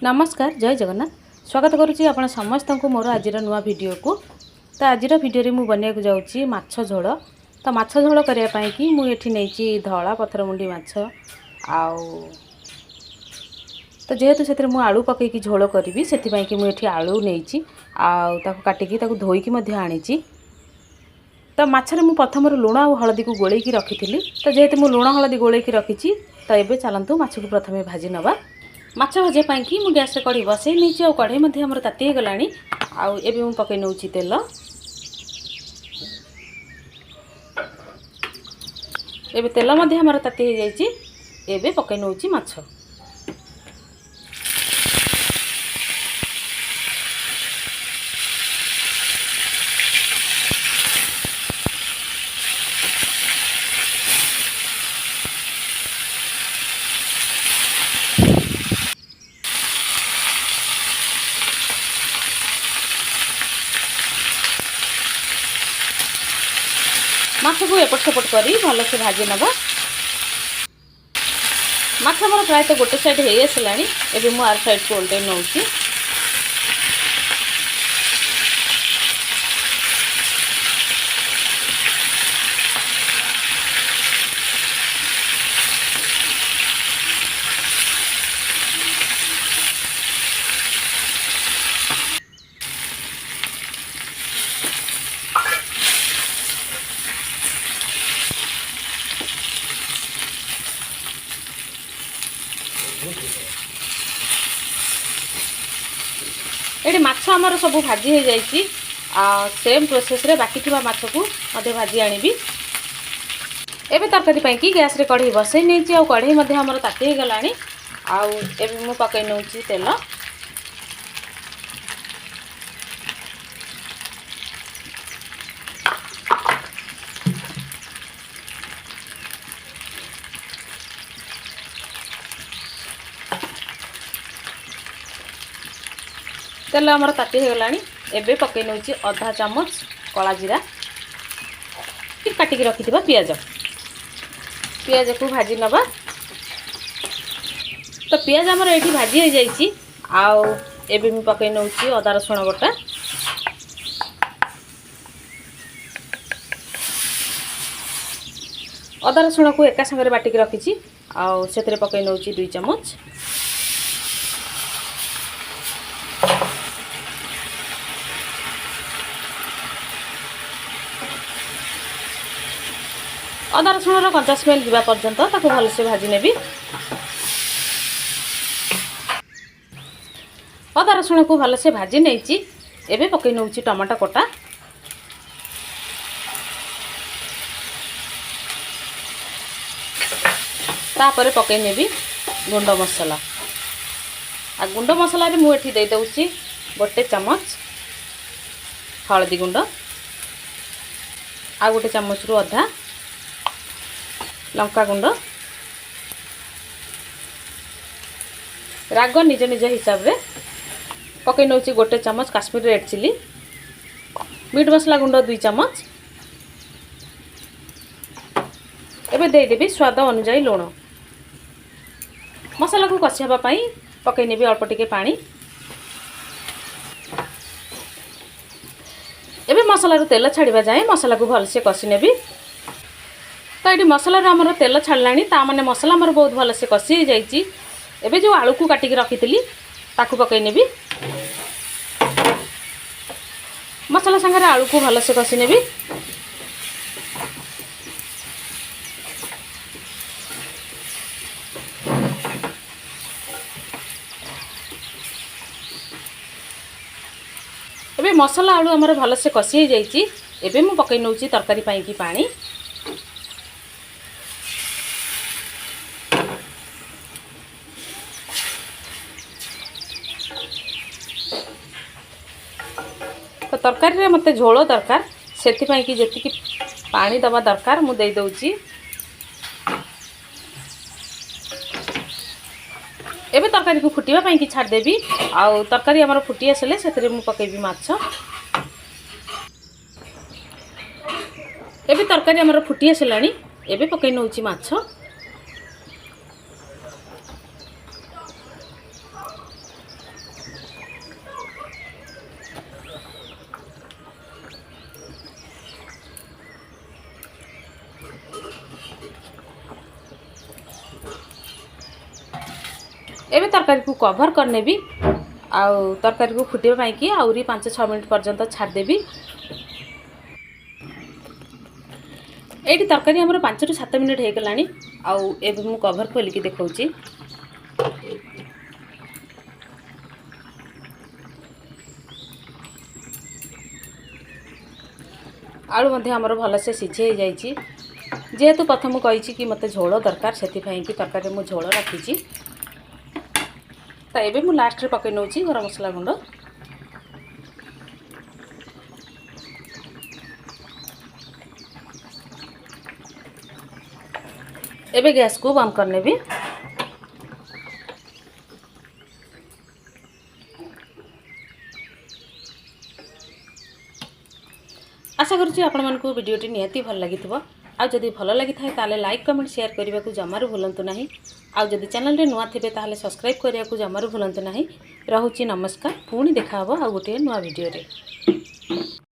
नमस्कार जय जगन्नाथ स्वागत करुच्ची आपण समस्त को मोर आज नुआ वीडियो को। तो आज वीडियो मु बनिया को जाऊँगी माछ झोल। तो माछ झोल करने कि मुझे नहीं धला पथर मुंडी माछ आउ तो जेहेतु से आलू पकईकी झोल करी से मुझे आलू नहीं काटिकी धोईकी आनी। तो मछरे मु प्रथम लुण और हलदी को गोलैकी रखी थी। तो जेहेतु मु लुण हलदी गोलैकी रखी तो ये चलतु माछ को प्रथम भाजी नवा। माछ भाजे पाई मु गैस रे कढ़ी बसई नहीं और कढ़ई आमर ताती गला आउ पकई नौ तेल। एबे तेल आमर ताती हो जाए पकई नौ माछ। माछ को एपट सेपट करी भल से भाजी नवा। माछ मोर प्राय तो गोटे साइड हो आसला एबे मु आर साइड को उल्टे नौची। ये माछ आमर सब भाजी हो जाए सेम प्रोसेस रे बाकी थी माछ को मध्य भाजी आनी। एवं तरकारी कि गैस रे कढ़ई बसई नहीं आ कढ़ई आमर ताती गला आउ पकई नौ तेल। तेल आमर ताती हो गला एबे पकई नौ अधा चामच कला जीरा काटिकी रखि पियाज पियाज को भाजी नवा। तो पियाज आमर ये भाजी हो जाए आउ एबे मु पकई नौ अदा रसुण बटा। अदा रसुण को एका संगे बाटिकी रखी आउ से पकई नौ 2 चम्मच। अदा रसुण कंचा स्मेल जावा पर्यंत ताको भल से भाजी नेबी। अदा रसुण को भल से भाजी नहीं एबे पकई नौ टमाटो कटा। तापर पकई नेबी गुंड मसला आ गुंड मसला रे मु एठी दे दउची गोटे चम्मच हळदी गुंड आ गोटे चम्मच रु अधा लंका गुंड। राग निज निज हिसाब रे पकई नौ गोटे चम्मच काश्मीर रेड चिली। मीट मसला गुंड 2 चम्मच। एबे दे देबी स्वाद अनुसार लुण। मसला को कषिया पाई पकई नेबी अल्प टिके पानी। एबे मसला रो तेल छाड़िबा जाए मसला को भल से कषि नेबी। तो ये मसला आमर तेल छाड़ा ता माने मसला आमर बहुत भल से कषि जाइए। एबे जो आलू को काटिकी रखी ताकू पकई नेबी। मसला संगे आलू को भल से कषि नेबी। एबे मसला आलू आमर भल से कषि जाइए एबे मु पकई नौ तरकारी पाई की पानी। तो तरकारी रे मते झोल दरकार से कि जी पानी दबा दरकार मु दे दउची। एबे तरकारी को फुटिबा पाई कि छाड़ देबी आउ तरकारी हमर फुटी आसले सेतरे मु पकेबी माछ। एबे तरकारी हमर फुटी आसलानी एबे पकई नउची माछ। एबे तरकारी को कवर करनेबी आउ तरकारी को फुटे पाई कि आउरी 5-6 मिनिट पर्यंत छाड़ देबी। एठी तरकारी हमर 5 ରୁ 7 मिनिट हे गलानी आउ एबे मु कवर खोली कि देखौची। आलू मध्य हमर भल से सिझे जाइछि जेहेतु प्रथम कही कि मते झोल दरकार से कि तरकारी मु झोल रखी। तो एबे मु लास्ट रे पकई नउछि गरम मसला गुंड। एबे गैस को बंद करने भी। आशा करुँच आपण मानकु वीडियोटी निहाती भल लगी आ जदि भल लगी थाए ताले लाइक कमेंट शेयर करने को जमारू भूलंतु नहीं। आ जदि चैनल रे नुआ थे ताले सब्सक्राइब करने को जमारू भूलंतु नहीं। रहुछि नमस्कार पुणी देखा हबो आ गोटे नुआ वीडियो रे।